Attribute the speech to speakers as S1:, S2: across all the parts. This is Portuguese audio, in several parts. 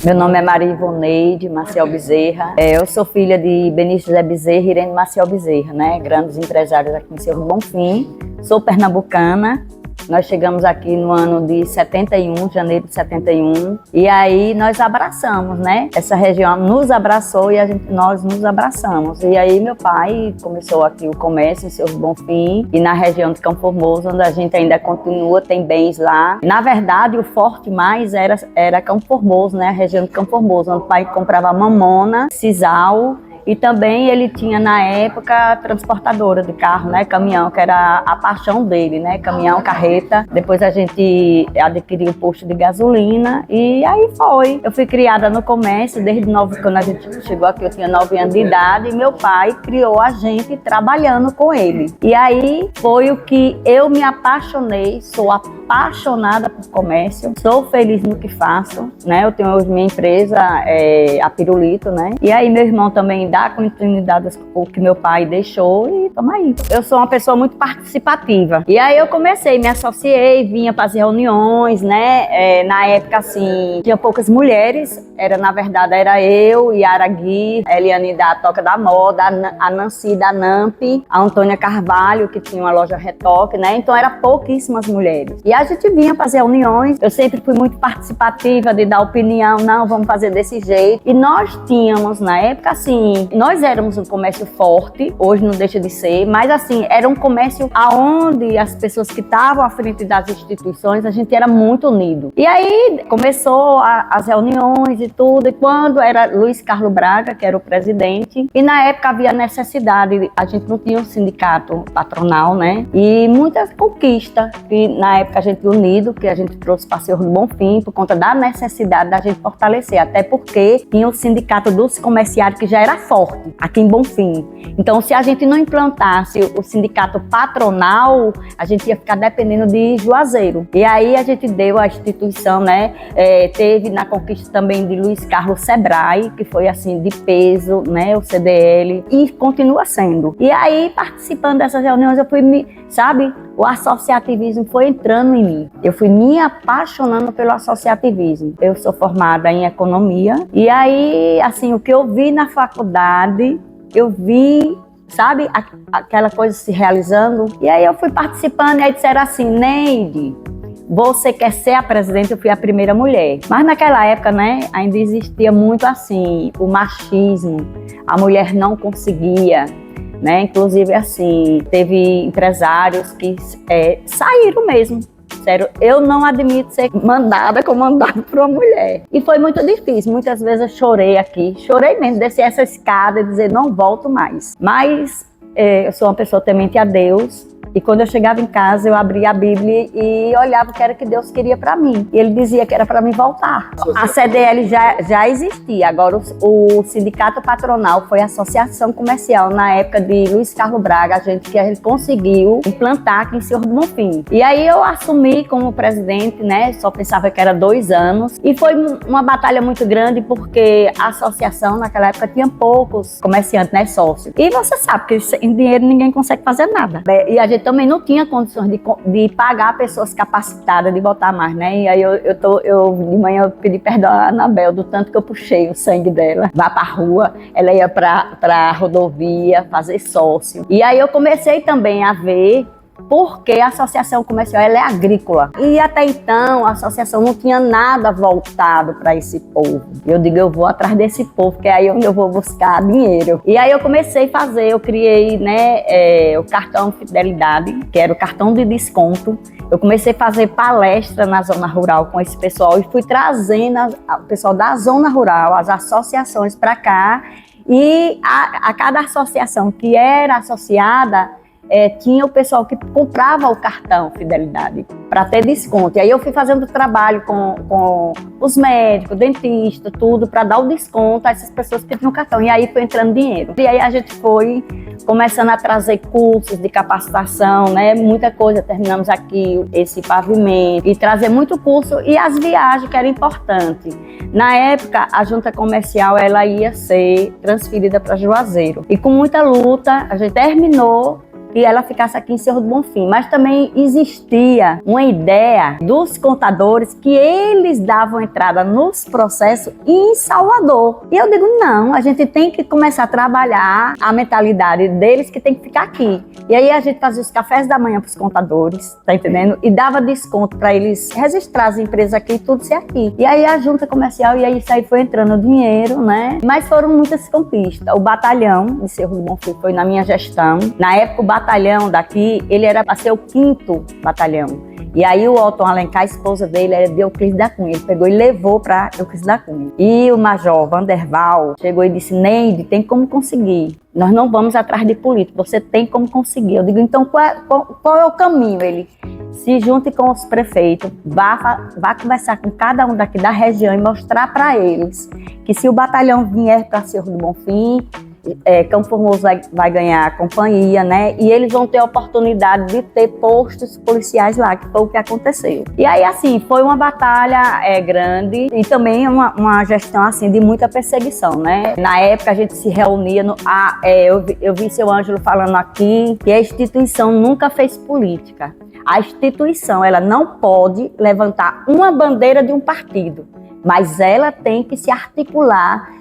S1: Meu nome é Maria Ivoneide Maciel Bezerra. Eu sou filha de Benício José Bezerra e Irene Maciel Bezerra, né? Grandes empresários aqui em Cerro do Bonfim. Sou pernambucana. Nós chegamos aqui no ano de 71, janeiro de 71, e aí nós abraçamos, né? Essa região nos abraçou e nós nos abraçamos. E aí meu pai começou aqui o comércio em Cerro do Bonfim e na região de Campo Formoso, onde a gente ainda continua, tem bens lá. Na verdade, o forte mais era Campo Formoso, né? A região de Campo Formoso, onde o pai comprava mamona, sisal. E também ele tinha, na época, transportadora de carro, né? Caminhão, que era a paixão dele, né? Caminhão, carreta. Depois a gente adquiriu o posto de gasolina e aí foi. Eu fui criada no comércio, desde quando a gente chegou aqui, eu tinha 9 anos de idade. E meu pai criou a gente trabalhando com ele. E aí foi o que eu me apaixonei, sou apaixonada por comércio. Sou feliz no que faço, né? Eu tenho hoje minha empresa, a Pirulito, né? E aí meu irmão também dá continuidade ao que meu pai deixou e tamo aí. Eu sou uma pessoa muito participativa. E aí eu comecei, me associei, vinha para as reuniões, né? Na época, assim, tinha poucas mulheres. Na verdade, era eu, Yara Gui, a Eliane da Toca da Moda, a Nancy da NAMP, a Antônia Carvalho, que tinha uma loja Retoque, né? Então, eram pouquíssimas mulheres. E a gente vinha para as reuniões. Eu sempre fui muito participativa de dar opinião. Não, vamos fazer desse jeito. E nós tínhamos, na época, assim, nós éramos um comércio forte, hoje não deixa de ser, mas assim, era um comércio aonde as pessoas que estavam à frente das instituições, a gente era muito unido. E aí começou as reuniões e tudo, e quando era Luiz Carlos Braga, que era o presidente, e na época havia necessidade, a gente não tinha um sindicato patronal, né? E muitas conquistas, que na época a gente unido, que a gente trouxe para Cerro do Bonfim, por conta da necessidade da gente fortalecer, até porque tinha o sindicato dos comerciários que já era forte aqui em Bonfim. Então, se a gente não implantasse o sindicato patronal, a gente ia ficar dependendo de Juazeiro. E aí a gente deu a instituição, né? Teve na conquista também de Luiz Carlos Sebrae, que foi assim de peso, né? O CDL, e continua sendo. E aí, participando dessas reuniões, eu fui o associativismo foi entrando em mim. Eu fui me apaixonando pelo associativismo. Eu sou formada em economia e aí, assim, o que eu vi na faculdade, eu vi, aquela coisa se realizando. E aí eu fui participando e aí disseram assim, Neide, você quer ser a presidente? Eu fui a primeira mulher. Mas naquela época, né, ainda existia muito assim, o machismo. A mulher não conseguia. Né? Inclusive, assim, teve empresários que saíram mesmo. Sério, eu não admito ser comandada por uma mulher. E foi muito difícil. Muitas vezes eu chorei aqui. Chorei mesmo, descer essa escada e dizer, não volto mais. Mas eu sou uma pessoa temente a Deus. E quando eu chegava em casa, eu abria a Bíblia e olhava o que era que Deus queria para mim. E ele dizia que era para mim voltar. A CDL já existia. Agora, o sindicato patronal foi a associação comercial na época de Luiz Carlos Braga, que a gente conseguiu implantar aqui em Cerro do Bonfim. E aí eu assumi como presidente, né? Só pensava que era 2 anos. E foi uma batalha muito grande porque a associação naquela época tinha poucos comerciantes, né? Sócios. E você sabe que sem dinheiro ninguém consegue fazer nada. E a gente também não tinha condições de pagar pessoas capacitadas, de botar mais, né? E aí de manhã eu pedi perdão à Anabel do tanto que eu puxei o sangue dela. Vá pra rua, ela ia pra rodovia fazer sócio. E aí eu comecei também a ver porque a associação comercial ela é agrícola. E até então a associação não tinha nada voltado para esse povo. Eu digo, eu vou atrás desse povo, que é aí onde eu vou buscar dinheiro. E aí eu comecei a fazer, eu criei, né, o cartão Fidelidade, que era o cartão de desconto. Eu comecei a fazer palestra na zona rural com esse pessoal e fui trazendo o pessoal da zona rural, as associações para cá. E a cada associação que era associada, tinha o pessoal que comprava o cartão Fidelidade para ter desconto. E aí eu fui fazendo trabalho com os médicos, dentistas, tudo, para dar o desconto a essas pessoas que tinham cartão. E aí foi entrando dinheiro. E aí a gente foi começando a trazer cursos de capacitação, né? Muita coisa. Terminamos aqui esse pavimento e trazer muito curso e as viagens, que era importante. Na época, a junta comercial ela ia ser transferida para Juazeiro. E com muita luta, a gente terminou que ela ficasse aqui em Cerro do Bonfim, mas também existia uma ideia dos contadores que eles davam entrada nos processos em Salvador. E eu digo, não, a gente tem que começar a trabalhar a mentalidade deles que tem que ficar aqui. E aí a gente fazia os cafés da manhã para os contadores, tá entendendo? E dava desconto para eles registrar as empresas aqui e tudo ser aqui. E aí a junta comercial, e aí isso aí foi entrando dinheiro, né? Mas foram muitas conquistas. O batalhão de Cerro do Bonfim foi na minha gestão. Na época o batalhão daqui, ele era para ser o 5º batalhão. E aí o Otton Alencar, a esposa dele, era de Euclides da Cunha. Ele pegou e levou para Euclides da Cunha. E o major Vanderval chegou e disse, Neide, tem como conseguir. Nós não vamos atrás de político, você tem como conseguir. Eu digo, então qual é o caminho? Ele se junte com os prefeitos, vá conversar com cada um daqui da região e mostrar para eles que se o batalhão vier para Cerro do Bonfim, Campo Formoso vai ganhar a companhia, né? E eles vão ter a oportunidade de ter postos policiais lá, que foi o que aconteceu. E aí, assim, foi uma batalha grande e também uma gestão, assim, de muita perseguição, né? Na época, a gente se reunia, eu vi seu Ângelo falando aqui que a instituição nunca fez política. A instituição, ela não pode levantar uma bandeira de um partido, mas ela tem que se articular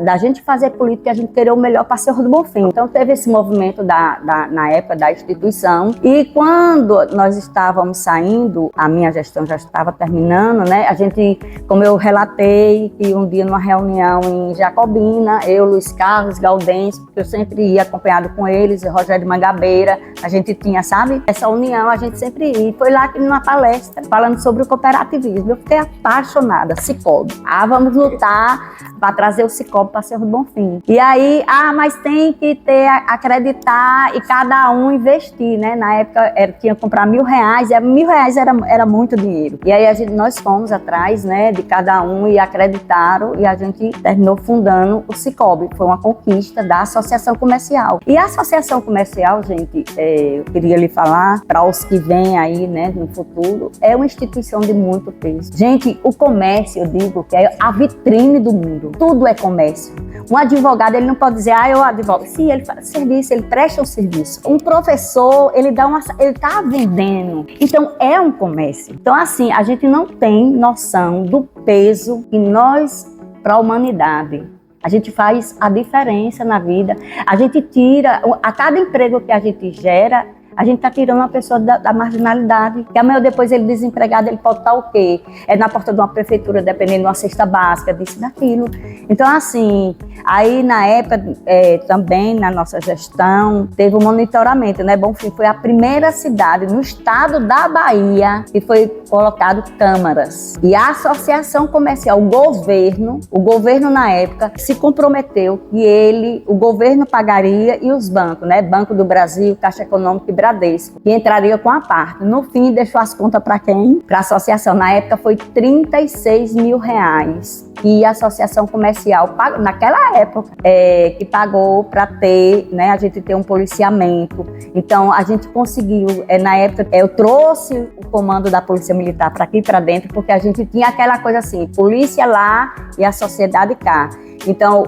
S1: da gente fazer política, a gente querer o melhor para Cerro do Bonfim. Então teve esse movimento na época da instituição, e quando nós estávamos saindo, a minha gestão já estava terminando, né? A gente, como eu relatei, que um dia numa reunião em Jacobina, eu, Luiz Carlos, Gaudêncio, porque eu sempre ia acompanhado com eles, e Rogério Mangabeira, a gente tinha, sabe? Essa união, a gente sempre ia. Foi lá que numa palestra, falando sobre o cooperativismo, eu fiquei apaixonada, Cicobi. Vamos lutar para trazer o Cicobi para Cerro do Bonfim. E aí, mas tem que acreditar e cada um investir, né? Na época tinha que comprar R$1.000, e R$1.000 era muito dinheiro. E aí nós fomos atrás, né, de cada um e acreditaram, e a gente terminou fundando o Cicobi. Foi uma conquista da Associação Comercial. E a Associação Comercial, gente, eu queria lhe falar, para os que vêm aí, né, no futuro, é uma instituição de muito peso. Gente, o comércio, eu digo, que é a vitrine do mundo. Tudo é comércio. Um advogado, ele não pode dizer, eu advogo. Sim, ele faz serviço, ele presta um serviço. Um professor, ele está vendendo. Então, é um comércio. Então, assim, a gente não tem noção do peso que nós, para a humanidade, a gente faz a diferença na vida. A gente tira, a cada emprego que a gente gera, a gente está tirando uma pessoa da marginalidade, que amanhã depois ele desempregado, ele pode estar o quê? Na porta de uma prefeitura, dependendo de uma cesta básica, disso e daquilo. Então, assim, aí na época, também na nossa gestão, teve um monitoramento, né? Bonfim foi a primeira cidade no estado da Bahia que foi colocado câmaras. E a Associação Comercial, o governo na época, se comprometeu que o governo pagaria e os bancos, né? Banco do Brasil, Caixa Econômica e Bradesco, que entraria com a parte. No fim, deixou as contas para quem? Para a associação. Na época foi R$36 mil. E a Associação Comercial, naquela época, que pagou para ter, né, a gente ter um policiamento. Então, a gente conseguiu, na época, eu trouxe o comando da Polícia Militar para aqui, para dentro, porque a gente tinha aquela coisa assim, polícia lá e a sociedade cá. Então,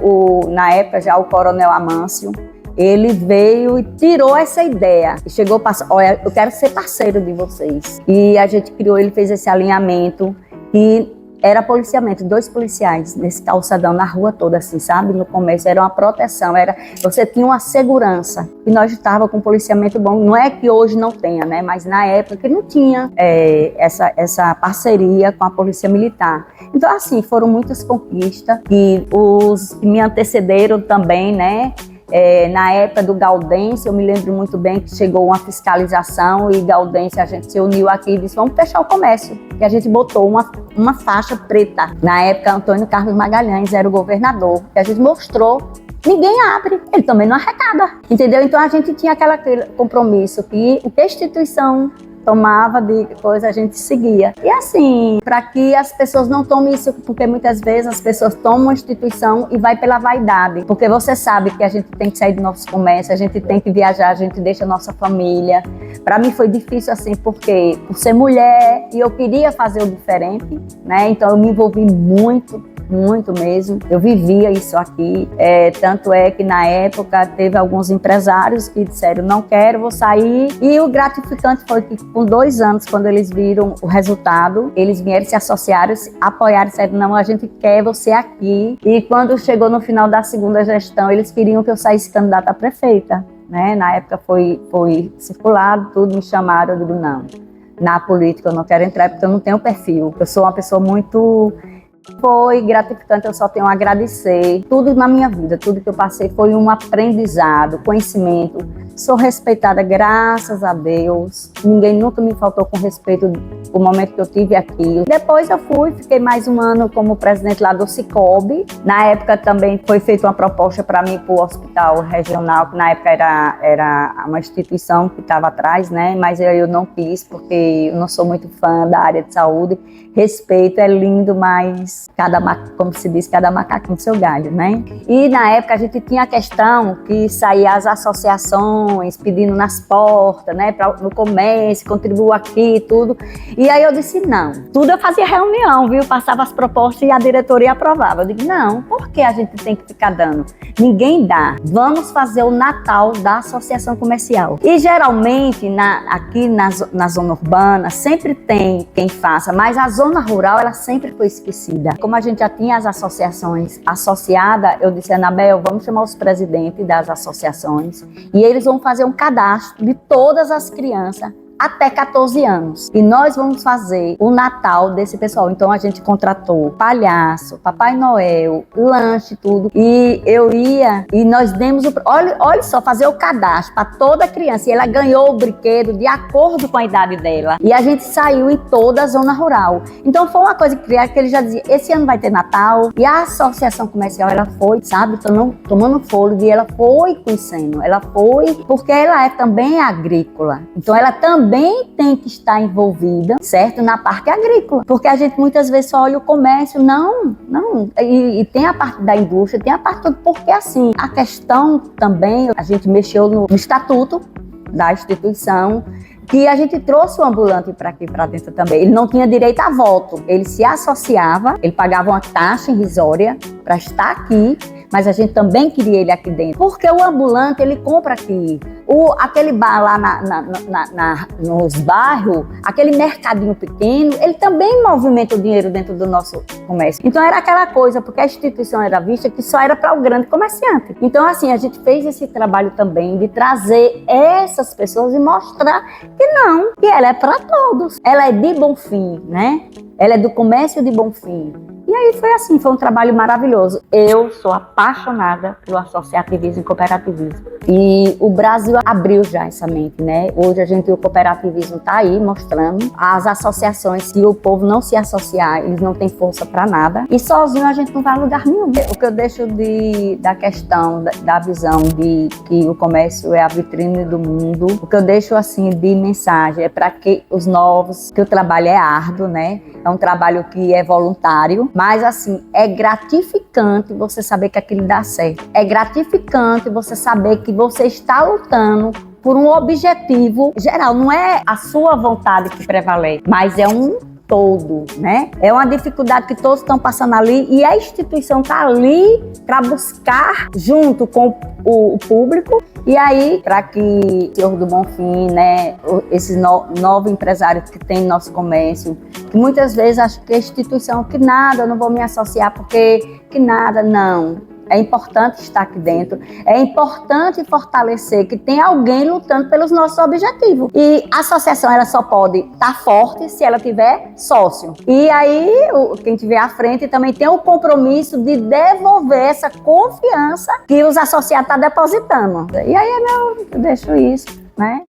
S1: na época, já o Coronel Amâncio, ele veio e tirou essa ideia. E chegou para, olha, eu quero ser parceiro de vocês. E a gente ele fez esse alinhamento e era policiamento, 2 policiais nesse calçadão, na rua toda, assim, sabe? No começo era uma proteção, você tinha uma segurança. E nós estávamos com um policiamento bom. Não é que hoje não tenha, né? Mas na época que não tinha essa parceria com a Polícia Militar. Então, assim, foram muitas conquistas. E os que me antecederam também, né? Na época do Gaudêncio, eu me lembro muito bem que chegou uma fiscalização e Gaudêncio, a gente se uniu aqui e disse, vamos fechar o comércio. E a gente botou uma faixa preta. Na época, Antônio Carlos Magalhães era o governador. E a gente mostrou, ninguém abre, ele também não arrecada. Entendeu? Então a gente tinha aquele compromisso que a instituição tomava de coisa, a gente seguia. E assim, para que as pessoas não tomem isso, porque muitas vezes as pessoas tomam uma instituição e vai pela vaidade, porque você sabe que a gente tem que sair do nosso comércio, a gente tem que viajar, a gente deixa a nossa família. Para mim foi difícil assim, porque por ser mulher e eu queria fazer o diferente, né? Então eu me envolvi muito muito mesmo. Eu vivia isso aqui, tanto é que na época teve alguns empresários que disseram, não quero, vou sair. E o gratificante foi que com 2 anos, quando eles viram o resultado, eles vieram, se associaram, se apoiaram, disseram, não, a gente quer você aqui. E quando chegou no final da segunda gestão, eles queriam que eu saísse candidata a prefeita, né? Na época foi circulado, tudo, me chamaram, eu digo, não. Na política eu não quero entrar porque eu não tenho perfil. Eu sou uma pessoa muito... Foi gratificante, eu só tenho a agradecer. Tudo na minha vida, tudo que eu passei foi um aprendizado, conhecimento. Sou respeitada, graças a Deus. Ninguém nunca me faltou com respeito o momento que eu tive aqui. Depois eu fiquei mais um ano como presidente lá do Cicobi. Na época também foi feita uma proposta para mim para o hospital regional, que na época era uma instituição que estava atrás, né? Mas eu não quis, porque eu não sou muito fã da área de saúde. Respeito, é lindo, mas como se diz, cada macaco no seu galho, né? E na época a gente tinha a questão que saía as associações pedindo nas portas, né? No comércio, contribua aqui e tudo. E aí eu disse, não. Tudo eu fazia reunião, viu? Passava as propostas e a diretoria aprovava. Eu digo, não, por que a gente tem que ficar dando? Ninguém dá. Vamos fazer o Natal da associação comercial. E geralmente, aqui na zona urbana, sempre tem quem faça, mas a zona rural, ela sempre foi esquecida. Como a gente já tinha as associações associadas, eu disse, Anabel, vamos chamar os presidentes das associações e eles vão fazer um cadastro de todas as crianças até 14 anos. E nós vamos fazer o Natal desse pessoal. Então a gente contratou palhaço, Papai Noel, lanche, tudo. E eu ia, e nós demos olha só, fazer o cadastro para toda criança. E ela ganhou o brinquedo de acordo com a idade dela. E a gente saiu em toda a zona rural. Então foi uma coisa que ele já dizia, esse ano vai ter Natal. E a associação comercial, ela foi, sabe, tomando fôlego, e ela foi conhecendo. Ela foi, porque ela é também agrícola. Então ela também tem que estar envolvida, certo? Na parte agrícola. Porque a gente muitas vezes só olha o comércio, não. E tem a parte da indústria, tem a parte tudo, porque assim, a questão também, a gente mexeu no estatuto da instituição, que a gente trouxe o ambulante para aqui, para dentro também. Ele não tinha direito a voto. Ele se associava, ele pagava uma taxa irrisória para estar aqui, mas a gente também queria ele aqui dentro. Porque o ambulante, ele compra aqui. Aquele bar lá nos bairros, aquele mercadinho pequeno, ele também movimenta o dinheiro dentro do nosso comércio. Então era aquela coisa, porque a instituição era vista que só era para o grande comerciante. Então assim, a gente fez esse trabalho também de trazer essas pessoas e mostrar que não, que ela é para todos. Ela é de Bonfim, né? Ela é do comércio de Bonfim. E aí foi assim, foi um trabalho maravilhoso. Eu sou apaixonada pelo associativismo e cooperativismo. E o Brasil abriu já essa mente, né? Hoje o cooperativismo está aí mostrando. As associações, se o povo não se associar, eles não têm força para nada. E sozinho a gente não vai a lugar nenhum. O que eu deixo da questão, da visão de que o comércio é a vitrine do mundo, o que eu deixo assim de mensagem é para que os novos, que o trabalho é árduo, né? É um trabalho que é voluntário, mas assim, é gratificante você saber que aquilo dá certo. É gratificante você saber que você está lutando por um objetivo geral. Não é a sua vontade que prevalece, mas é um todo, né? É uma dificuldade que todos estão passando ali e a instituição está ali para buscar junto com o público. E aí, para que o senhor do Bonfim, né, esses novos empresários que tem no nosso comércio, que muitas vezes acham que a instituição, que nada, eu não vou me associar porque que nada, não. É importante estar aqui dentro, é importante fortalecer que tem alguém lutando pelos nossos objetivos. E a associação ela só pode estar forte se ela tiver sócio. E aí, quem tiver à frente também tem o compromisso de devolver essa confiança que os associados estão depositando. E aí eu deixo isso, né?